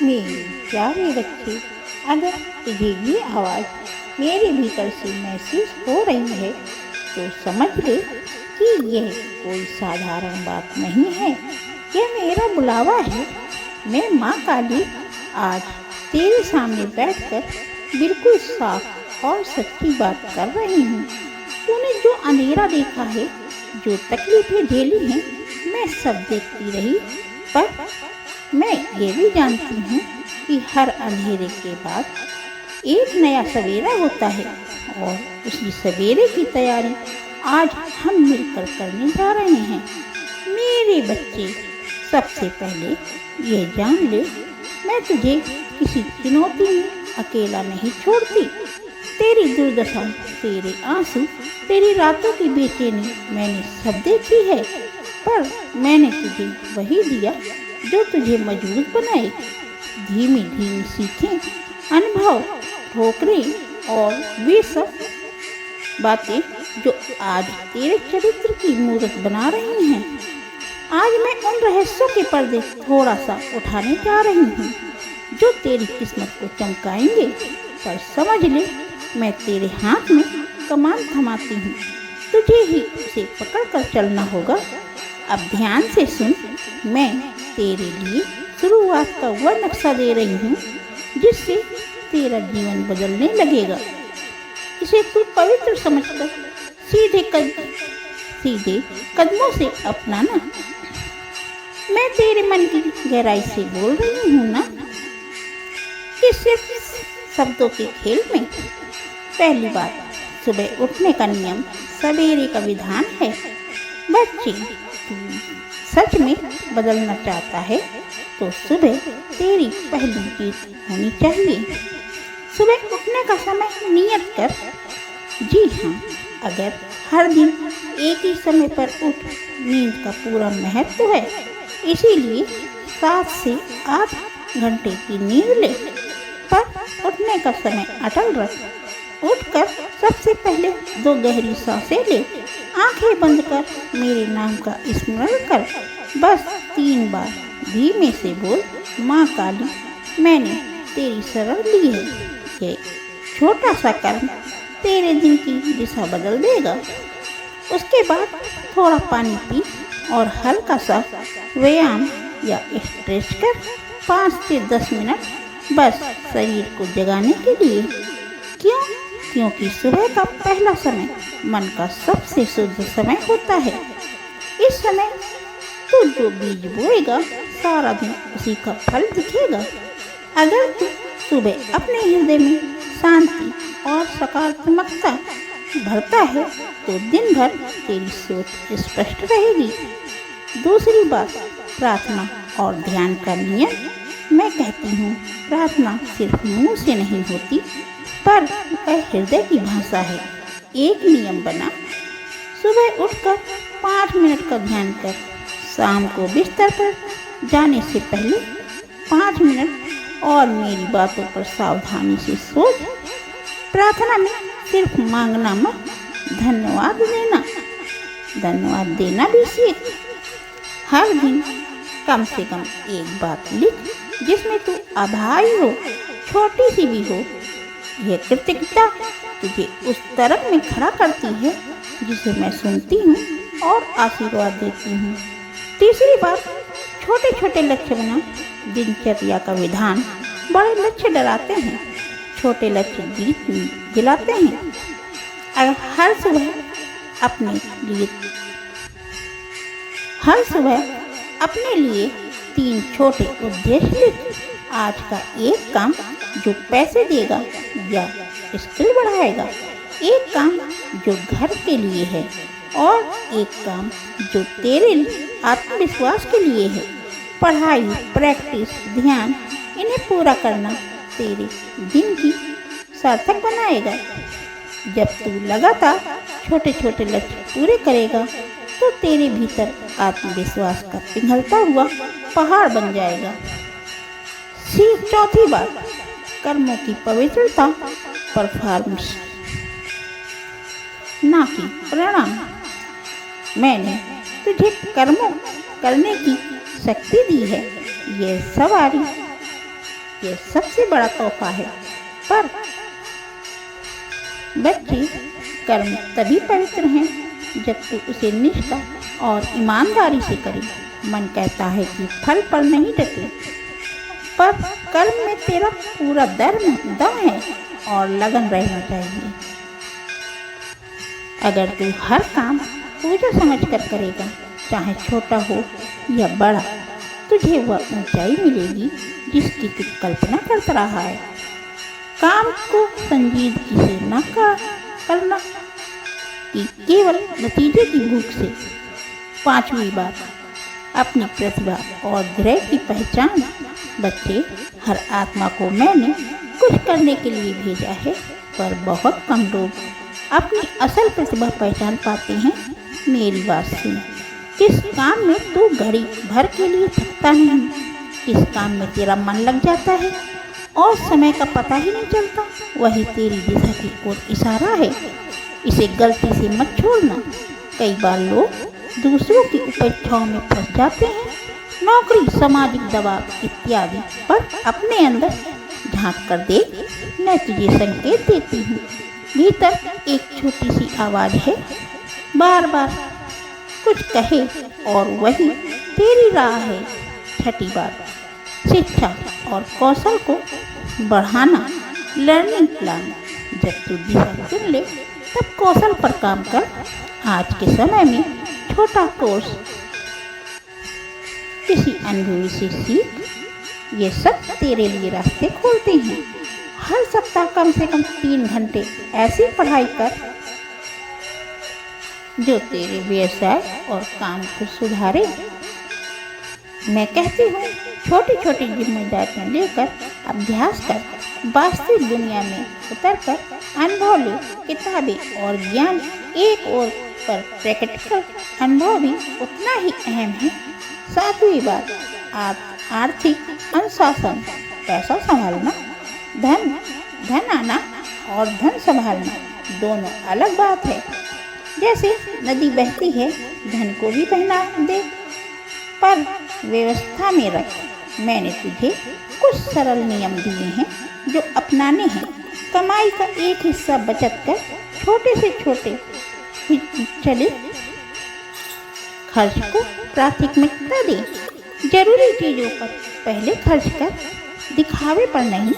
मेरे प्यारे बच्चे, अगर तुझे ये आवाज़ मेरे भीतर से महसूस हो रही है तो समझ ले कि यह कोई साधारण बात नहीं है। यह मेरा बुलावा है। मैं माँ काली आज तेरे सामने बैठकर बिल्कुल साफ और सच्ची बात कर रही हूँ। तूने जो अंधेरा देखा है, जो तकलीफें झेली हैं, मैं सब देखती रही, पर मैं ये भी जानती हूँ कि हर अंधेरे के बाद एक नया सवेरा होता है और उसी सवेरे की तैयारी आज हम मिलकर करने जा रहे हैं। मेरे बच्चे, सबसे पहले ये जान ले, मैं तुझे किसी चुनौती में अकेला नहीं छोड़ती। तेरी दुर्दशा, तेरे आंसू, तेरी रातों की बेचैनी मैंने सब देखी है, पर मैंने तुझे वही दिया जो तुझे मजबूत बनाए। धीमी धीमी सीखें, अनुभव, ठोकरें और वे सब बातें जो आज तेरे चरित्र की मूर्त बना रही हैं। आज मैं उन रहस्यों के पर्दे थोड़ा सा उठाने जा रही हूँ जो तेरी किस्मत को चमकाएंगे। पर समझ ले, मैं तेरे हाथ में कमान थमाती हूँ, तुझे ही उसे पकड़कर चलना होगा। अब ध्यान से सुन, मैं तेरे लिए शुरुआत का वह नक्शा दे रही हूँ जिससे तेरा जीवन बदलने लगेगा। इसे तू पवित्र समझकर सीधे कदमों से अपनाना। मैं तेरे मन की गहराई से बोल रही हूँ ना, कि सिर्फ शब्दों के खेल में। पहली बात, सुबह उठने का नियम सवेरे का विधान है। बच्चे, तू सच में बदलना चाहता है तो सुबह तेरी पहली चीज होनी चाहिए। सुबह उठने का समय नियत कर। जी हाँ, अगर हर दिन एक ही समय पर उठ, नींद का पूरा महत्व है। इसीलिए 7 से 8 घंटे की नींद ले, पर उठने का समय अटल रख। उठकर सबसे पहले 2 गहरी सांसें ले, आंखें बंद कर मेरे नाम का स्मरण कर। बस 3 बार धीमे से बोल, माँ काली, मैंने तेरी शरण ली है। ये छोटा सा कर्म तेरे दिन की दिशा बदल देगा। उसके बाद थोड़ा पानी पी और हल्का सा व्यायाम या स्ट्रेच कर, 5 से 10 मिनट, बस शरीर को जगाने के लिए। क्यों? क्योंकि सुबह का पहला समय मन का सबसे शुद्ध समय होता है। इस समय तू जो बीज बोएगा, सारा दिन उसी का फल दिखेगा। अगर तू सुबह अपने हृदय में शांति और सकारात्मकता भरता है तो दिन भर तेरी सोच स्पष्ट रहेगी। दूसरी बात, प्रार्थना और ध्यान का नियम। मैं कहती हूँ, प्रार्थना सिर्फ मुंह से नहीं होती, पर वह हृदय की भाषा है। एक नियम बना, सुबह उठकर 5 मिनट का ध्यान कर। शाम को बिस्तर पर जाने से पहले 5 मिनट और मेरी बातों पर सावधानी से सोच। प्रार्थना में सिर्फ मांगना मत, धन्यवाद देना भी सीख। हर दिन कम से कम एक बात लिख जिसमें तू आभारी हो, छोटी सी भी हो। यह कृतज्ञता तुझे उस तरफ में खड़ा करती है जिसे मैं सुनती हूँ और आशीर्वाद देती हूँ। तीसरी बात, छोटे छोटे लक्ष्य बना। दिनचर्या का विधान बड़े लक्ष्य डराते हैं, छोटे लक्ष्य जीत दिलाते हैं। अगर हर सुबह अपने लिए 3 छोटे उद्देश्य लिख। आज का एक काम जो पैसे देगा या स्किल बढ़ाएगा, एक काम जो घर के लिए है और एक काम जो तेरे आत्मविश्वास के लिए है। पढ़ाई, प्रैक्टिस, ध्यान, इन्हें पूरा करना तेरे दिन की सार्थक बनाएगा। जब तू लगातार छोटे छोटे लक्ष्य पूरे करेगा तो तेरे भीतर आत्मविश्वास का पिघलता हुआ पहाड़ बन जाएगा। चौथी बात, कर्मों की पवित्रता, परफॉर्मेंस ना कि परिणाम। मैंने तुझे कर्मों करने की शक्ति दी है। ये सवारी ये सबसे बड़ा तोहफा है। पर बच्चे, कर्म तभी पवित्र हैं जब तू उसे निष्ठा और ईमानदारी से करे। मन कहता है कि फल पर नहीं डटे, पर कर्म में तेरा पूरा दम है और लगन रहना चाहिए। अगर तू हर काम पूजा समझकर करेगा, चाहे छोटा हो या बड़ा, तुझे वह ऊंचाई मिलेगी जिसकी तू कल्पना करता रहा है। काम को संजीदगी से न करना कि केवल नतीजे की भूख से। 5वीं बात, अपनी प्रतिभा और धैर्य की पहचान। बच्चे, हर आत्मा को मैंने कुछ करने के लिए भेजा है, पर बहुत कम लोग अपनी असल प्रतिभा पहचान पाते हैं। मेरी बात सुन, किस काम में तू घड़ी भर के लिए थकता नहीं, किस काम में तेरा मन लग जाता है और समय का पता ही नहीं चलता, वही तेरी दिशा की ओर इशारा है। इसे गलती से मत छोड़ना। कई बार लोग दूसरों की उपेक्षाओं में फंस जाते हैं, नौकरी, सामाजिक दबाव इत्यादि, पर अपने अंदर झांक कर देख। मैं तुझे संकेत देती हूँ, भीतर एक छोटी सी आवाज़ है, बार बार कुछ कहे और वही तेरी राह है। 6ठी बात, शिक्षा और कौशल को बढ़ाना। Learning plan. जब तू दिशा चुन ले तब कौशल पर काम कर। आज के समय में छोटा कोर्स, किसी अनुभवी से सीख, ये सब तेरे लिए रास्ते खोलते हैं। हर सप्ताह कम से कम 3 घंटे ऐसी पढ़ाई कर जो तेरे व्यवसाय और काम को सुधारे। मैं कहती हूँ, छोटी छोटी जिम्मेदारियां लेकर अभ्यास कर, वास्तविक दुनिया में उतरकर अनुभव ले। किताबें और ज्ञान एक ओर, पर प्रैक्टिकल अनुभव भी उतना ही अहम है। 7वीं बात, आर्थिक अनुशासन। पैसा संभालना, धन आना और धन संभालना दोनों अलग बात है। जैसे नदी बहती है, धन को भी बहना दे, पर व्यवस्था में रख। मैंने तुझे कुछ सरल नियम दिए हैं जो अपनाने हैं। कमाई का एक हिस्सा बचत कर, छोटे से छोटे चले खर्च को प्राथमिकता दे। जरूरी चीजों पर पहले खर्च कर, दिखावे पर नहीं।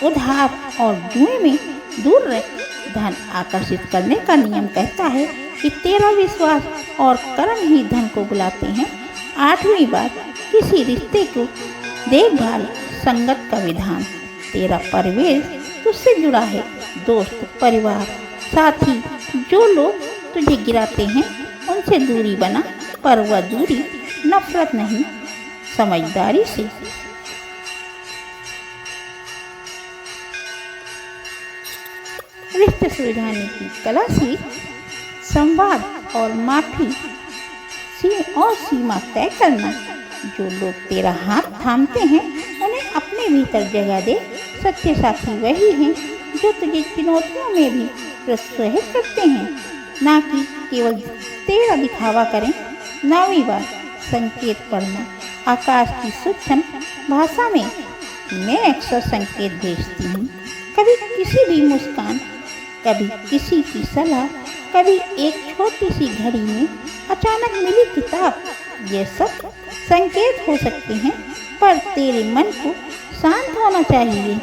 उधार और जुए में दूर रह। धन आकर्षित करने का नियम कहता है कि तेरा विश्वास और कर्म ही धन को बुलाते हैं। 8वीं बात, किसी रिश्ते को देखभाल, संगत का विधान। तेरा परिवेश तुझसे जुड़ा है। दोस्त, परिवार, साथी, जो लोग तुझे गिराते हैं उनसे दूरी बना, पर वह दूरी नफरत नहीं, समझदारी से। रिश्ते सुलझाने की कला सीख। संवाद और माफी और सीमा तय करना। जो लोग तेरा हाथ थामते हैं उन्हें अपने भीतर जगह दे। सच्चे साथी वही हैं जो तुझे चुनौतियों में भी प्रोत्साहित करते हैं, ना कि केवल तेरा दिखावा करें। 9वीं बात, संकेत पढ़ना। आकाश की सूक्ष्म भाषा में मैं अक्सर संकेत भेजती हूँ। कभी किसी भी मुस्कान, कभी किसी की सलाह, कभी एक छोटी सी घड़ी में अचानक मिली किताब। ये सब संकेत हो सकते हैं, पर तेरे मन को शांत होना चाहिए।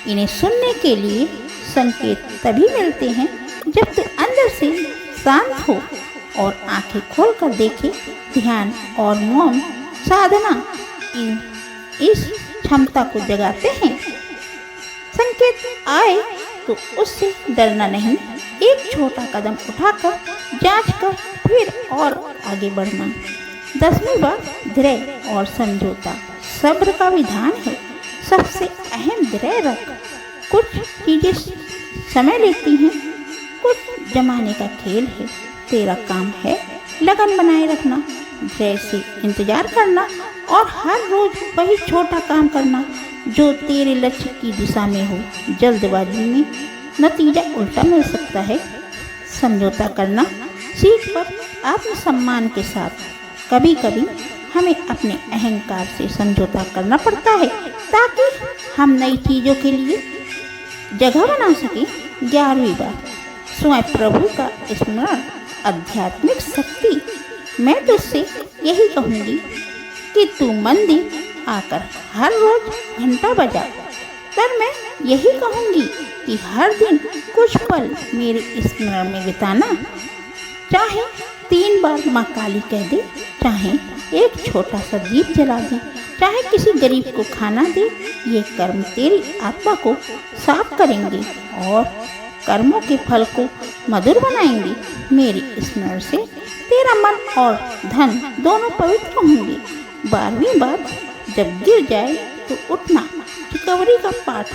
इन्हें सुनने के लिए संकेत तभी मिलते हैं जब तू अंदर से शांत हो और आंखें खोलकर देखे। ध्यान और मौन साधना इस क्षमता को जगाते हैं। संकेत आए तो उससे डरना नहीं, एक छोटा कदम उठाकर जांच कर फिर और आगे बढ़ना। 10वीं बात, धैर्य और समझौता। सब्र का विधान है। सबसे अहम धैर्य रख। कुछ चीजें समय लेती हैं, कुछ जमाने का खेल है। तेरा काम है लगन बनाए रखना, धैर्य से इंतजार करना और हर रोज वही छोटा काम करना जो तेरे लक्ष्य की दिशा में हो। जल्दबाजी में नतीजा उल्टा मिल सकता है। समझौता करना सीख पर आत्मसम्मान के साथ। कभी कभी हमें अपने अहंकार से समझौता करना पड़ता है ताकि हम नई चीज़ों के लिए जगह बना सकें। 11वीं बात, स्वयं प्रभु का स्मरण, आध्यात्मिक शक्ति। मैं तुझसे यही कहूँगी कि तू मंदिर आकर हर रोज घंटा बजा। पर मैं यही कहूँगी कि हर दिन कुछ पल मेरे स्मरण में बिताना। चाहे 3 बार माँ काली कह दे, चाहे एक छोटा सा दीप जला दे, चाहे किसी गरीब को खाना दे, ये कर्म तेरी आत्मा को साफ करेंगे और कर्मों के फल को मधुर बनाएंगे। मेरे स्मरण से तेरा मन और धन दोनों पवित्र होंगे। 12वीं बात, जब गिर जाए तो उठना, रिकवरी का पाठ।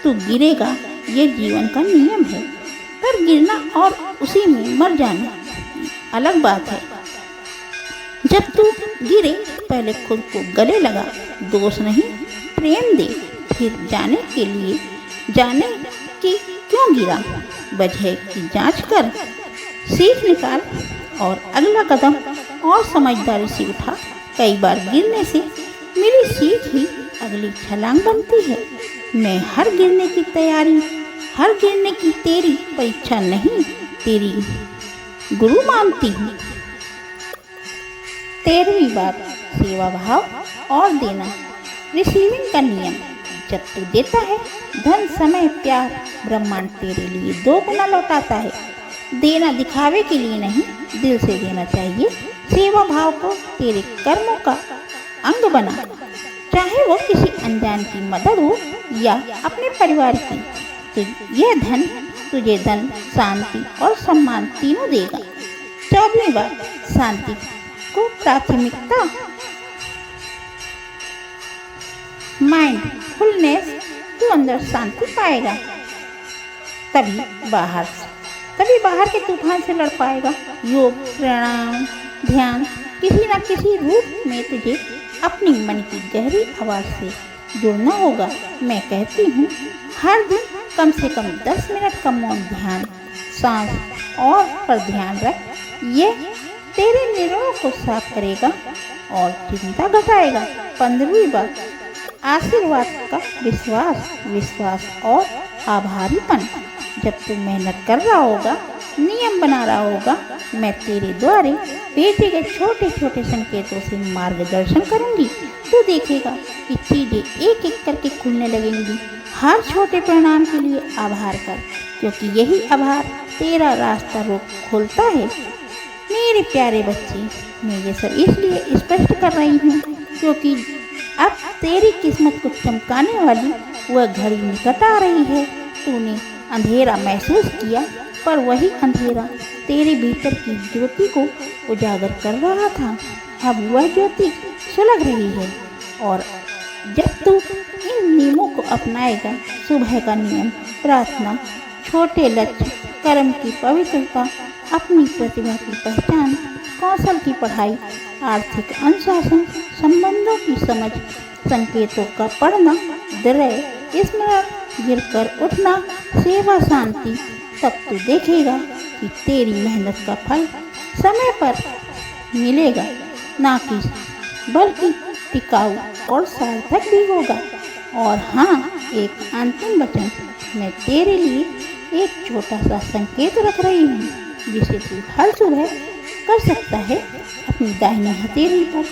तू गिरेगा, ये जीवन का नियम है, पर गिरना और उसी में मर जाना अलग बात है। जब तू गिरे पहले खुद को गले लगा, दोष नहीं प्रेम दे, फिर जाने कि क्यों गिरा, वजह की जांच कर, सीख निकाल और अगला कदम और समझदारी से उठा। कई बार गिरने से मेरी सीख ही अगली छलांग बनती है। मैं हर गिरने की तेरी परीक्षा नहीं, तेरी गुरु मानती हूँ। 13वीं बात, सेवा भाव और देना, रिसीविंग का नियम। जब तू देता है, धन, समय, प्यार, ब्रह्मांड तेरे लिए 2 गुना लौटाता है। देना दिखावे के लिए नहीं, दिल से देना चाहिए। सेवा भाव को तेरे कर्मों का अंग बना, चाहे वो किसी अनजान की मदद हो या अपने परिवार की। तो यह धन तुझे धन, शांति और सम्मान तीनों देगा। 14वीं बात, शांति को प्राथमिकता। माइंडफुलनेस, तू अंदर शांति पाएगा, तभी बाहर के तूफान से लड़ पाएगा। योग, प्राणायाम, ध्यान किसी न किसी रूप में तुझे अपनी मन की गहरी आवाज़ से जुड़ना होगा। मैं कहती हूँ, हर दिन कम से कम 10 मिनट का मौन ध्यान, सांस और पर ध्यान रख। ये तेरे निर्णयों को साफ करेगा और चिंता घटाएगा। 15वीं बात, आशीर्वाद का विश्वास और आभारीपन। जब तू मेहनत कर रहा होगा, नियम बना रहा होगा, मैं तेरे द्वारे भेजे गए छोटे छोटे संकेतों से मार्गदर्शन करूंगी। तू देखेगा कि चीजें एक एक करके खुलने लगेंगी। हर छोटे परिणाम के लिए आभार कर, क्योंकि यही आभार तेरा रास्ता खोलता है। मेरे प्यारे बच्चे, मैं ये सब इसलिए स्पष्ट कर रही हूँ क्योंकि अब तेरी किस्मत को चमकाने वाली वह घड़ी निकट आ रही है। तूने अंधेरा महसूस किया, पर वही अंधेरा तेरे भीतर की ज्योति को उजागर कर रहा था। अब वह ज्योति सुलग रही है और जब तू इन नियमों को अपनाएगा, सुबह का नियम, प्रार्थना, छोटे लक्ष्य, कर्म की पवित्रता, अपनी प्रतिभा की पहचान, कौशल की पढ़ाई, आर्थिक अनुशासन, संबंधों की समझ, संकेतों का पढ़ना, दृढ़ स्मरण, गिरकर उठना, सेवा, शांति, तब तू देखेगा कि तेरी मेहनत का फल समय पर मिलेगा, ना कि बल्कि टिकाऊ और सार्थक भी होगा। और हाँ, एक अंतिम वचन, मैं तेरे लिए एक छोटा सा संकेत रख रही हूँ जिसे तू हर सुबह कर सकता है। अपनी दाहिनी हथेली पर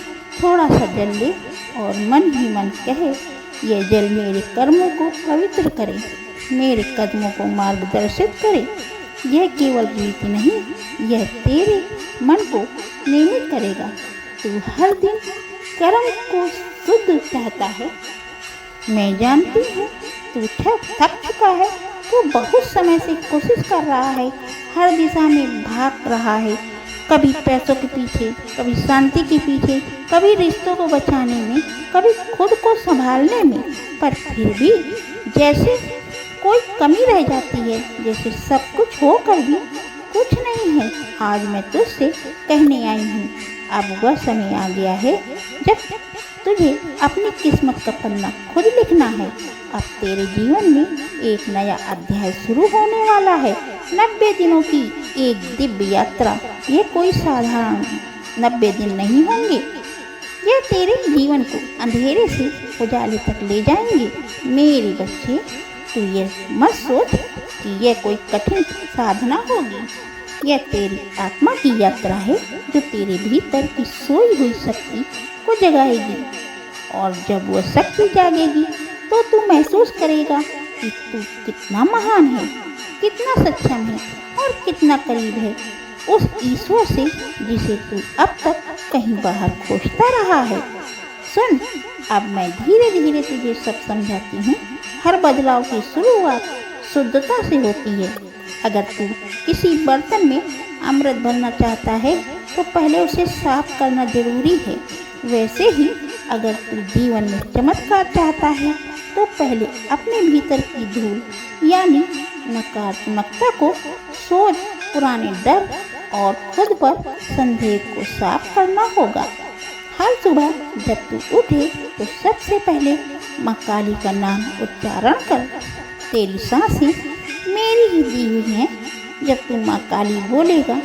थोड़ा सा जल ले और मन ही मन कहे, यह जल मेरे कर्मों को पवित्र करे, मेरे कदमों को मार्गदर्शित करे। यह केवल रीति नहीं, यह तेरे मन को नियमित करेगा। तू हर दिन कर्म को शुद्ध चाहता है। मैं जानती हूँ तू थक चुका है। तू बहुत समय से कोशिश कर रहा है, हर दिशा में भाग रहा है, कभी पैसों के पीछे, कभी शांति के पीछे, कभी रिश्तों को बचाने में, कभी खुद को संभालने में, पर फिर भी जैसे कोई कमी रह जाती है, जैसे सब कुछ होकर भी कुछ नहीं है। आज मैं तुझसे कहने आई हूँ, अब वह समय आ गया है जब तुझे अपनी किस्मत का पन्ना खुद लिखना है। अब तेरे जीवन में एक नया अध्याय शुरू होने वाला है। 90 दिनों की एक दिव्य यात्रा। ये कोई साधारण 90 दिन नहीं होंगे, यह तेरे जीवन को अंधेरे से उजाले तक ले जाएंगे। मेरे बच्चे, तू ये मत सोच कि यह कोई कठिन साधना होगी। यह तेरी आत्मा की यात्रा है जो तेरे भीतर की सोई हुई शक्ति को जगाएगी। और जब वह शक्ति जागेगी तो तू महसूस करेगा कि तू कितना महान है, कितना सक्षम है और कितना करीब है उस ईश्वर से जिसे तू अब तक कहीं बाहर खोजता रहा है। सुन, अब मैं धीरे धीरे तुझे सब समझाती हूँ। हर बदलाव की शुरुआत शुद्धता से होती है। अगर तू किसी बर्तन में अमृत भरना चाहता है तो पहले उसे साफ करना जरूरी है। वैसे ही अगर तू जीवन में चमत्कार चाहता है तो पहले अपने भीतर की धूल यानी नकारात्मकता को, सोच, पुराने डर और खुद पर संदेह को साफ करना होगा। हर सुबह जब तू उठे तो सबसे पहले माँ काली का नाम उच्चारण कर। तेरी सांसें मेरी ही दी हुई हैं। जब तू माँ काली बोलेगा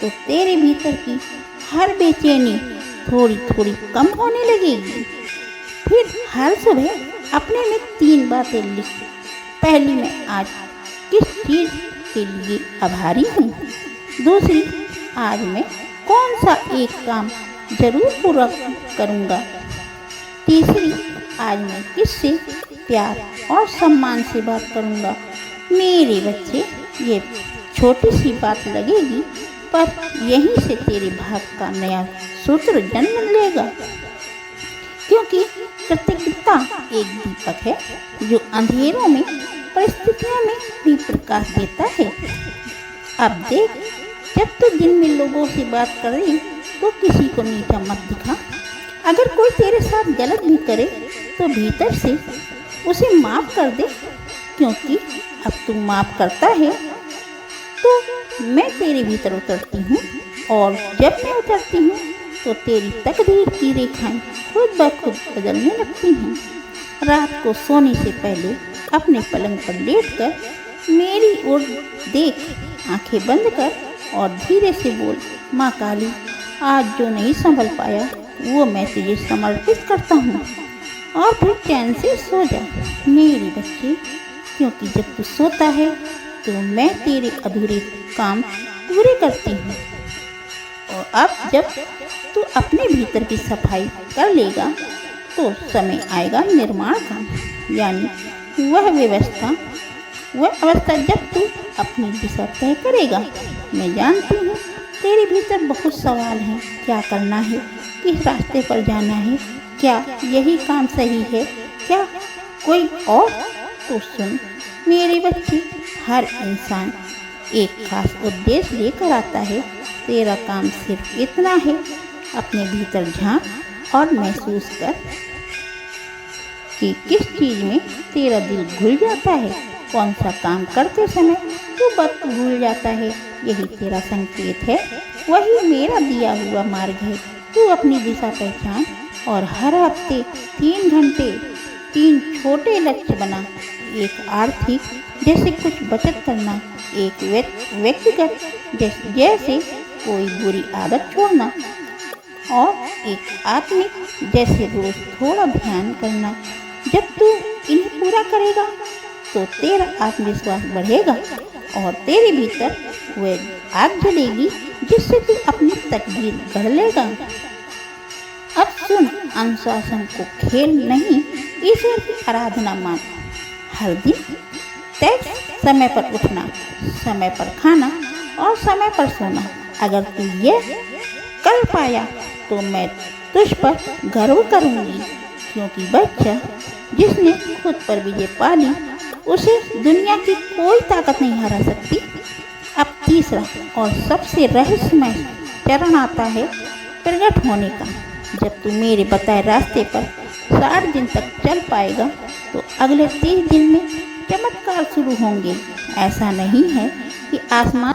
तो तेरे भीतर की हर बेचैनी थोड़ी थोड़ी कम होने लगेगी। फिर हर सुबह अपने में 3 बातें लिख। पहली, मैं आज किस चीज़ के लिए आभारी हूँ। दूसरी, आज मैं कौन सा एक काम जरूर पूरा करूँगा। तीसरी, आज मैं किससे प्यार और सम्मान से बात करूँगा। मेरे बच्चे, ये छोटी सी बात लगेगी पर यहीं से तेरे भाग्य का नया सूत्र जन्म लेगा। क्योंकि कृतज्ञता एक दीपक है जो अंधेरों में परिस्थितियों में भी प्रकाश देता है। अब देख, जब तू दिन में लोगों से बात करे तो किसी को नीचा मत दिखा। अगर कोई तेरे साथ गलत भी करे तो भीतर से उसे माफ कर दे। क्योंकि अब तू माफ करता है तो मैं तेरे भीतर उतरती हूँ, और जब मैं उतरती हूँ तो तेरी तकदीर की रेखाएं खुद ब खुद बदलने लगती हैं। रात को सोने से पहले अपने पलंग पर लेटकर मेरी ओर देख, आंखें बंद कर और धीरे से बोल, माँ काली, आज जो नहीं संभल पाया वो मैं तुझे समर्पित करता हूँ। और फिर चैन से सो जा मेरे बच्चे। क्योंकि जब तू सोता है तो मैं तेरे अधूरे काम पूरे करती हूँ। और अब जब तू अपने भीतर की सफाई कर लेगा तो समय आएगा निर्माण का, यानी वह अवस्था जब तू अपनी दिशा तय करेगा। मैं जानती हूँ तेरे भीतर बहुत सवाल हैं। क्या करना है, किस रास्ते पर जाना है, क्या यही काम सही है, क्या कोई और। तो सुन मेरे बच्चे, हर इंसान एक खास उद्देश्य लेकर आता है। तेरा काम सिर्फ इतना है, अपने भीतर झांक और महसूस कर कि किस चीज़ में तेरा दिल घुल जाता है। कौन सा काम करते समय तू वक्त भूल जाता है, यही तेरा संकेत है। वही मेरा दिया हुआ मार्ग है। तू अपनी दिशा पहचान और हर हफ्ते 3 घंटे 3 छोटे लक्ष्य बना। एक आर्थिक, जैसे कुछ बचत करना। एक व्यक्तिगत, जैसे कोई बुरी आदत छोड़ना। और एक आत्मिक, जैसे रोज थोड़ा ध्यान करना। जब तू इन्हें पूरा करेगा तो तेरा आत्मविश्वास बढ़ेगा और तेरे भीतर वह आग जलेगी जिससे तू अपनी तकदीर गढ़ लेगा। अब सुन, अनुशासन को खेल नहीं, ईश्वर की आराधना मान। हर दिन तय समय पर उठना, समय पर खाना और समय पर सोना। अगर तू ये कर पाया तो मैं तुझ पर गर्व करूँगी। क्योंकि बच्चा, जिसने खुद पर विजय पा ली उसे दुनिया की कोई ताकत नहीं हरा सकती। अब तीसरा और सबसे रहस्यमय चरण आता है प्रकट होने का। जब तू मेरे बताए रास्ते पर 60 दिन तक चल पाएगा तो अगले 30 दिन में चमत्कार शुरू होंगे। ऐसा नहीं है कि आसमान